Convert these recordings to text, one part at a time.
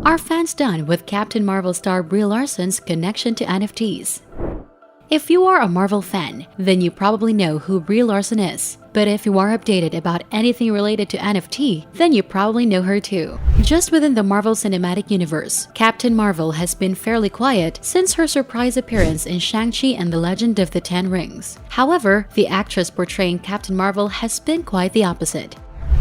Are fans done with Captain Marvel star Brie Larson's connection to NFTs? If you are a Marvel fan, then you probably know who Brie Larson is. But if you are updated about anything related to NFT, then you probably know her too. Just within the Marvel Cinematic Universe, Captain Marvel has been fairly quiet since her surprise appearance in Shang-Chi and the Legend of the Ten Rings. However, the actress portraying Captain Marvel has been quite the opposite.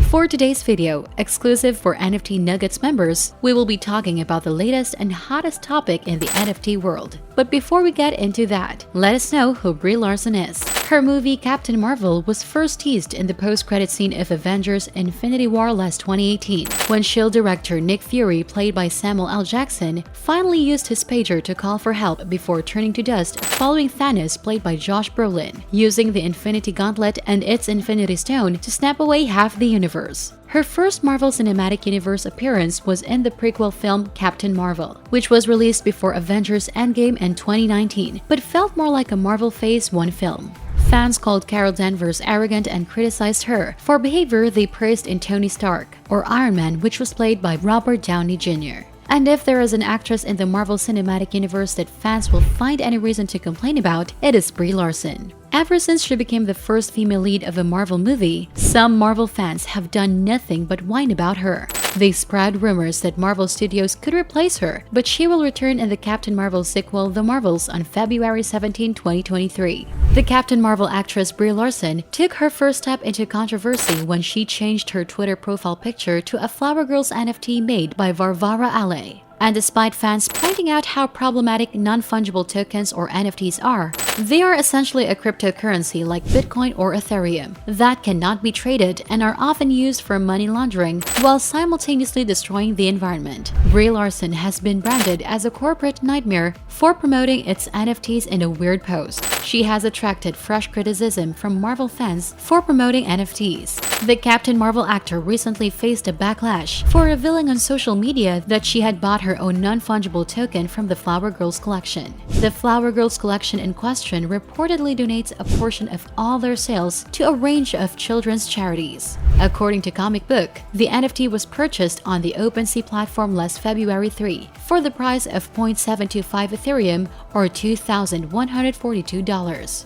For today's video, exclusive for NFT Nuggets members, we will be talking about the latest and hottest topic in the NFT world. But before we get into that, let us know who Brie Larson is. Her movie Captain Marvel was first teased in the post-credit scene of Avengers Infinity War last 2018, when S.H.I.E.L.D. director Nick Fury, played by Samuel L. Jackson, finally used his pager to call for help before turning to dust following Thanos, played by Josh Brolin, using the Infinity Gauntlet and its Infinity Stone to snap away half the universe. Her first Marvel Cinematic Universe appearance was in the prequel film Captain Marvel, which was released before Avengers Endgame in 2019, but felt more like a Marvel Phase 1 film. Fans called Carol Danvers arrogant and criticized her for behavior they praised in Tony Stark, or Iron Man, which was played by Robert Downey Jr. And if there is an actress in the Marvel Cinematic Universe that fans will find any reason to complain about, it is Brie Larson. Ever since she became the first female lead of a Marvel movie, some Marvel fans have done nothing but whine about her. They spread rumors that Marvel Studios could replace her, but she will return in the Captain Marvel sequel The Marvels on February 17, 2023. The Captain Marvel actress Brie Larson took her first step into controversy when she changed her Twitter profile picture to a Flower Girls NFT made by Varvara Ale. And despite fans pointing out how problematic non-fungible tokens or NFTs are, they are essentially a cryptocurrency like Bitcoin or Ethereum that cannot be traded and are often used for money laundering while simultaneously destroying the environment. Brie Larson has been branded as a corporate nightmare for promoting its NFTs in a weird post. She has attracted fresh criticism from Marvel fans for promoting NFTs. The Captain Marvel actor recently faced a backlash for revealing on social media that she had bought her own non-fungible token from the Flower Girls collection. The Flower Girls collection in question reportedly donates a portion of all their sales to a range of children's charities. According to Comicbook, the NFT was purchased on the OpenSea platform last February 3 for the price of 0.725 Ethereum or $2,142.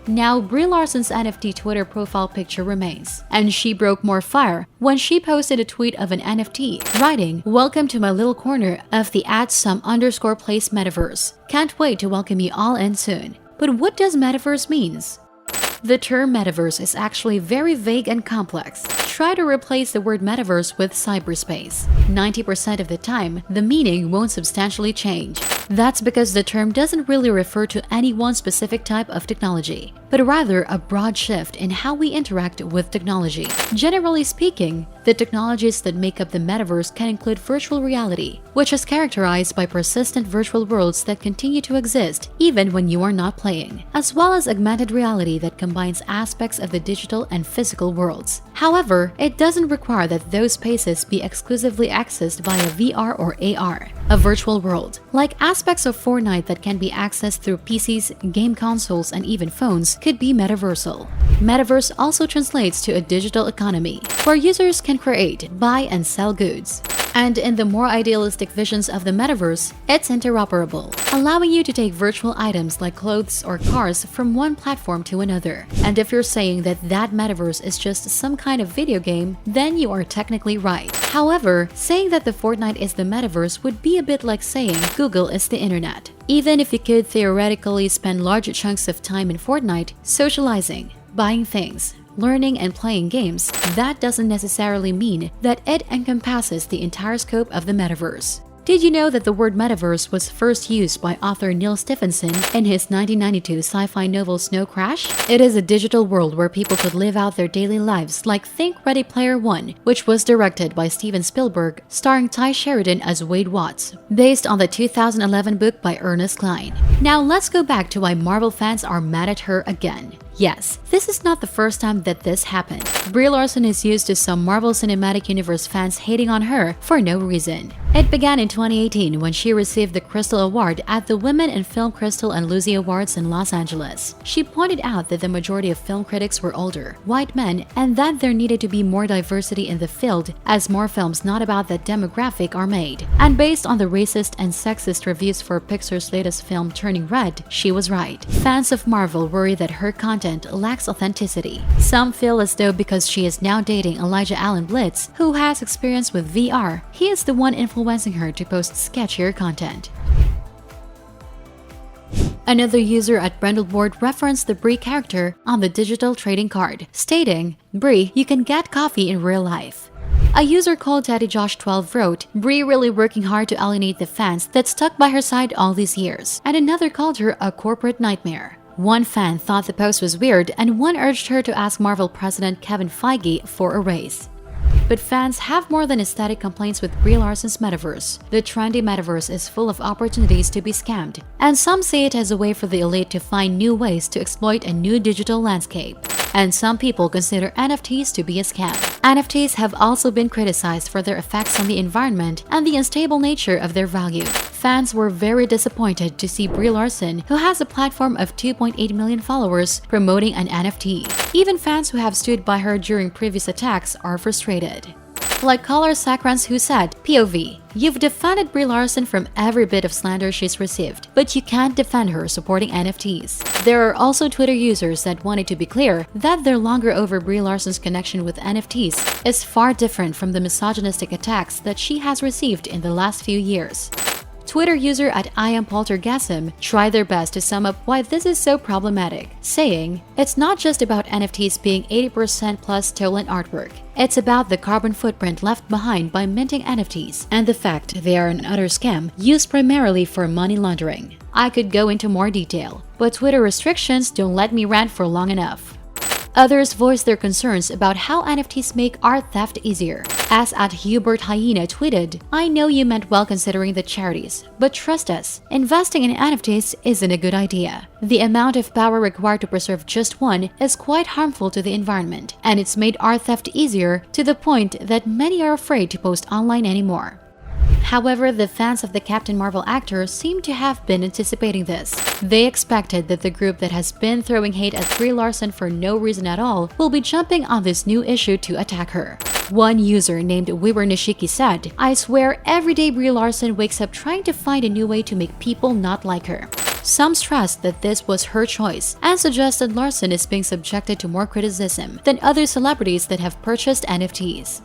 Now, Brie Larson's NFT Twitter profile picture remains, and she broke more fire when she posted a tweet of an NFT, writing, "Welcome to my little corner of the @some_place metaverse. Can't wait to welcome you all in soon." But what does metaverse means? The term metaverse is actually very vague and complex. Try to replace the word metaverse with cyberspace. 90% of the time, the meaning won't substantially change. That's because the term doesn't really refer to any one specific type of technology, but rather a broad shift in how we interact with technology. Generally speaking, the technologies that make up the metaverse can include virtual reality, which is characterized by persistent virtual worlds that continue to exist even when you are not playing, as well as augmented reality that combines aspects of the digital and physical worlds. However, it doesn't require that those spaces be exclusively accessed via VR or AR. A virtual world, like aspects of Fortnite that can be accessed through PCs, game consoles, and even phones, could be metaversal. Metaverse also translates to a digital economy, where users can create, buy, and sell goods. And in the more idealistic visions of the metaverse, it's interoperable, allowing you to take virtual items like clothes or cars from one platform to another. And if you're saying that that metaverse is just some kind of video game, then you are technically right. However, saying that the Fortnite is the metaverse would be a bit like saying Google is the internet. Even if you could theoretically spend large chunks of time in Fortnite socializing, buying things, learning and playing games, that doesn't necessarily mean that it encompasses the entire scope of the metaverse. Did you know that the word metaverse was first used by author Neal Stephenson in his 1992 sci-fi novel Snow Crash? It is a digital world where people could live out their daily lives, like think Ready Player One, which was directed by Steven Spielberg, starring Ty Sheridan as Wade Watts, based on the 2011 book by Ernest Cline. Now let's go back to why Marvel fans are mad at her again. Yes, this is not the first time that this happened. Brie Larson is used to some Marvel Cinematic Universe fans hating on her for no reason. It began in 2018 when she received the Crystal Award at the Women in Film Crystal and Lucy Awards in Los Angeles. She pointed out that the majority of film critics were older, white men, and that there needed to be more diversity in the field as more films not about that demographic are made. And based on the racist and sexist reviews for Pixar's latest film Turning Red, she was right. Fans of Marvel worry that her content lacks authenticity. Some feel as though because she is now dating Elijah Allen Blitz, who has experience with VR, he is the one influencing her to post sketchier content. Another user at Brundleboard referenced the Brie character on the digital trading card, stating, "Brie, you can get coffee in real life." A user called TeddyJosh12 wrote, "Brie really working hard to alienate the fans that stuck by her side all these years," and another called her a corporate nightmare. One fan thought the post was weird, and one urged her to ask Marvel president Kevin Feige for a raise. But fans have more than aesthetic complaints with Brie Larson's Metaverse. The trendy Metaverse is full of opportunities to be scammed, and some see it as a way for the elite to find new ways to exploit a new digital landscape. And some people consider NFTs to be a scam. NFTs have also been criticized for their effects on the environment and the unstable nature of their value. Fans were very disappointed to see Brie Larson, who has a platform of 2.8 million followers, promoting an NFT. Even fans who have stood by her during previous attacks are frustrated. Like caller Sakrans, who said, "POV, you've defended Brie Larson from every bit of slander she's received, but you can't defend her supporting NFTs." There are also Twitter users that wanted to be clear that their longer over Brie Larson's connection with NFTs is far different from the misogynistic attacks that she has received in the last few years. Twitter user at IamPoltergasm tried their best to sum up why this is so problematic, saying, "It's not just about NFTs being 80% plus stolen artwork. It's about the carbon footprint left behind by minting NFTs and the fact they are an utter scam used primarily for money laundering." I could go into more detail, but Twitter restrictions don't let me rant for long enough. Others voiced their concerns about how NFTs make art theft easier. As at Hubert Hyena tweeted, "I know you meant well considering the charities, but trust us, investing in NFTs isn't a good idea. The amount of power required to preserve just one is quite harmful to the environment, and it's made art theft easier to the point that many are afraid to post online anymore." However, the fans of the Captain Marvel actor seem to have been anticipating this. They expected that the group that has been throwing hate at Brie Larson for no reason at all will be jumping on this new issue to attack her. One user named Weaver Nishiki said, "I swear every day Brie Larson wakes up trying to find a new way to make people not like her." Some stressed that this was her choice and suggested Larson is being subjected to more criticism than other celebrities that have purchased NFTs.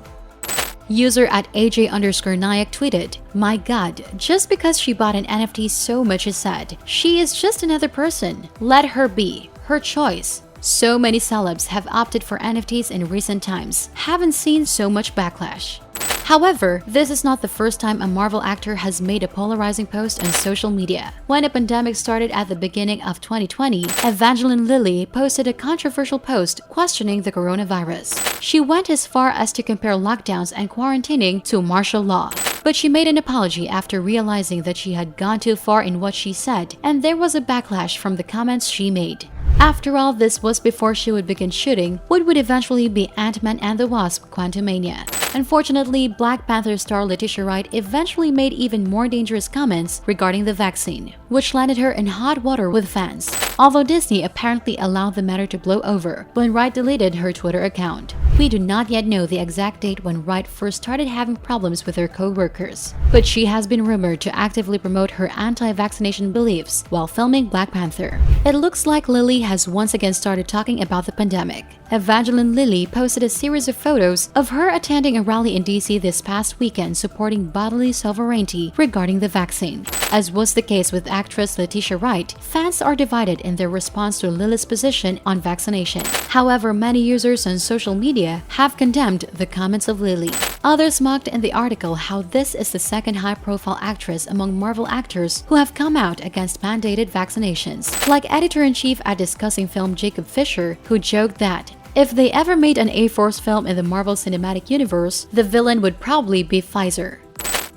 User at AJ_Nayak tweeted, "My god, just because she bought an NFT so much is said. She is just another person. Let her be. Her choice." So many celebs have opted for NFTs in recent times. Haven't seen so much backlash. However, this is not the first time a Marvel actor has made a polarizing post on social media. When a pandemic started at the beginning of 2020, Evangeline Lilly posted a controversial post questioning the coronavirus. She went as far as to compare lockdowns and quarantining to martial law. But she made an apology after realizing that she had gone too far in what she said, and there was a backlash from the comments she made. After all, this was before she would begin shooting what would eventually be Ant-Man and the Wasp: Quantumania. Unfortunately, Black Panther star Letitia Wright eventually made even more dangerous comments regarding the vaccine, which landed her in hot water with fans. Although Disney apparently allowed the matter to blow over when Wright deleted her Twitter account. We do not yet know the exact date when Wright first started having problems with her co-workers, but she has been rumored to actively promote her anti-vaccination beliefs while filming Black Panther. It looks like Lily has once again started talking about the pandemic. Evangeline Lilly posted a series of photos of her attending a rally in DC this past weekend supporting bodily sovereignty regarding the vaccine. As was the case with actress Letitia Wright, fans are divided in their response to Lily's position on vaccination. However, many users on social media have condemned the comments of Lily. Others mocked in the article how this is the second high-profile actress among Marvel actors who have come out against mandated vaccinations, like editor-in-chief at Discussing Film Jacob Fisher, who joked that if they ever made an A-Force film in the Marvel Cinematic Universe, the villain would probably be Pfizer.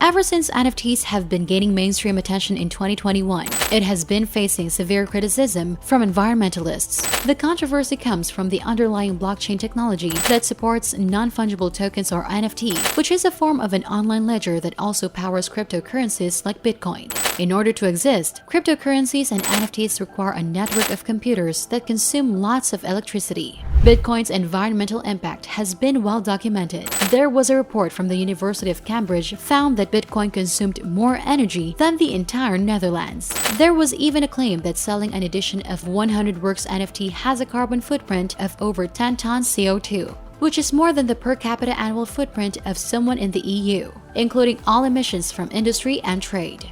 Ever since NFTs have been gaining mainstream attention in 2021, it has been facing severe criticism from environmentalists. The controversy comes from the underlying blockchain technology that supports non-fungible tokens or NFT, which is a form of an online ledger that also powers cryptocurrencies like Bitcoin. In order to exist, cryptocurrencies and NFTs require a network of computers that consume lots of electricity. Bitcoin's environmental impact has been well documented. There was a report from the University of Cambridge found that Bitcoin consumed more energy than the entire Netherlands. There was even a claim that selling an edition of 100 Works NFT has a carbon footprint of over 10 tons CO2, which is more than the per capita annual footprint of someone in the EU, including all emissions from industry and trade.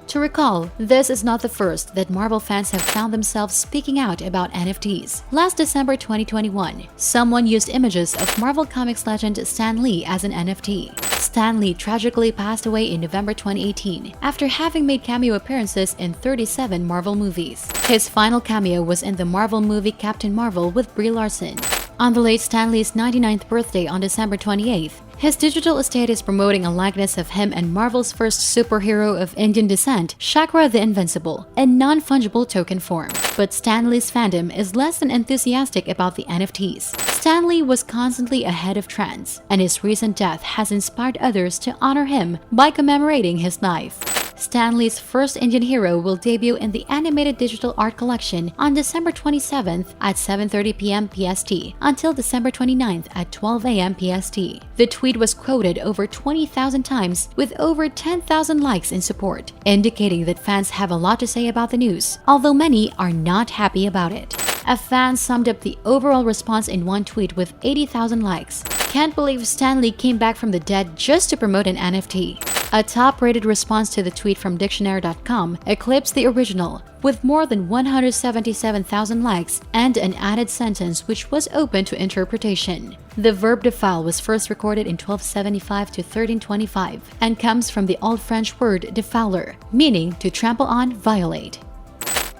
To recall, this is not the first that Marvel fans have found themselves speaking out about NFTs. Last December 2021, someone used images of Marvel Comics legend Stan Lee as an NFT. Stan Lee tragically passed away in November 2018 after having made cameo appearances in 37 Marvel movies. His final cameo was in the Marvel movie Captain Marvel with Brie Larson. On the late Stan Lee's 99th birthday on December 28th, his digital estate is promoting a likeness of him and Marvel's first superhero of Indian descent, Shakra the Invincible, in non-fungible token form. But Stan Lee's fandom is less than enthusiastic about the NFTs. Stan Lee was constantly ahead of trends, and his recent death has inspired others to honor him by commemorating his life. Stan Lee's first Indian hero will debut in the animated digital art collection on December 27th at 7:30 p.m. PST until December 29th at 12 a.m. PST. The tweet was quoted over 20,000 times with over 10,000 likes in support, indicating that fans have a lot to say about the news, although many are not happy about it. A fan summed up the overall response in one tweet with 80,000 likes. Can't believe Stan Lee came back from the dead just to promote an NFT. A top-rated response to the tweet from Dictionary.com eclipsed the original, with more than 177,000 likes and an added sentence which was open to interpretation. The verb defile was first recorded in 1275 to 1325 and comes from the Old French word defiler, meaning to trample on, violate.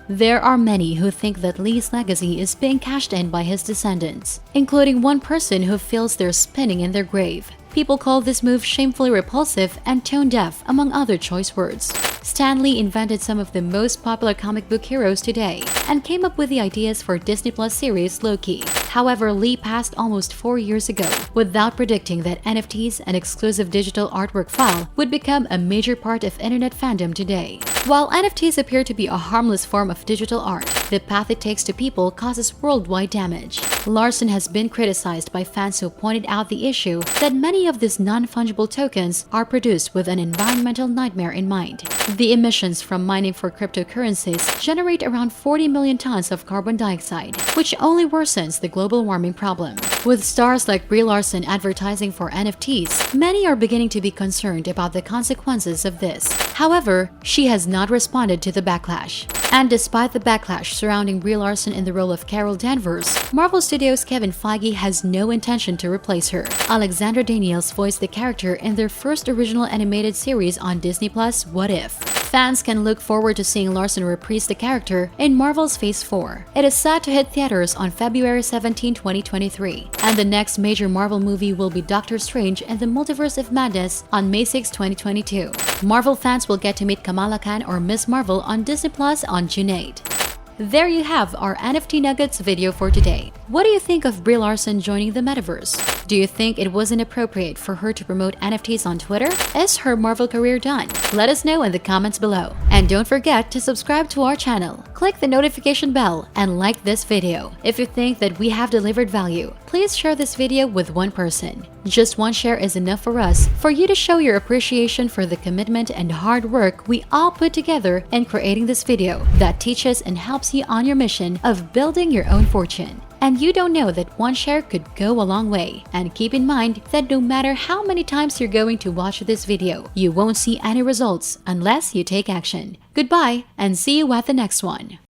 There are many who think that Lee's legacy is being cashed in by his descendants, including one person who feels they're spinning in their grave. People call this move shamefully repulsive and tone-deaf, among other choice words. Stan Lee invented some of the most popular comic book heroes today and came up with the ideas for Disney Plus series Loki. However, Lee passed almost 4 years ago without predicting that NFTs, an exclusive digital artwork file, would become a major part of internet fandom today. While NFTs appear to be a harmless form of digital art, the path it takes to people causes worldwide damage. Larson has been criticized by fans who pointed out the issue that many of these non-fungible tokens are produced with an environmental nightmare in mind. The emissions from mining for cryptocurrencies generate around 40 million tons of carbon dioxide, which only worsens the global warming problem. With stars like Brie Larson advertising for NFTs, many are beginning to be concerned about the consequences of this. However, she has not responded to the backlash. And despite the backlash surrounding Brie Larson in the role of Carol Danvers, Marvel Studios' Kevin Feige has no intention to replace her. Alexandra Daniels voiced the character in their first original animated series on Disney Plus, What If? Fans can look forward to seeing Larson reprise the character in Marvel's Phase 4. It is set to hit theaters on February 17, 2023, and the next major Marvel movie will be Doctor Strange and the Multiverse of Madness on May 6, 2022. Marvel fans will get to meet Kamala Khan or Ms. Marvel on Disney Plus on June 8. There you have our NFT Nuggets video for today. What do you think of Brie Larson joining the Metaverse? Do you think it was inappropriate for her to promote NFTs on Twitter? Is her Marvel career done? Let us know in the comments below. And don't forget to subscribe to our channel, click the notification bell, and like this video. If you think that we have delivered value, please share this video with one person. Just one share is enough for us, for you to show your appreciation for the commitment and hard work we all put together in creating this video that teaches and helps you on your mission of building your own fortune. And you don't know that one share could go a long way. And keep in mind that no matter how many times you're going to watch this video, you won't see any results unless you take action. Goodbye, and see you at the next one.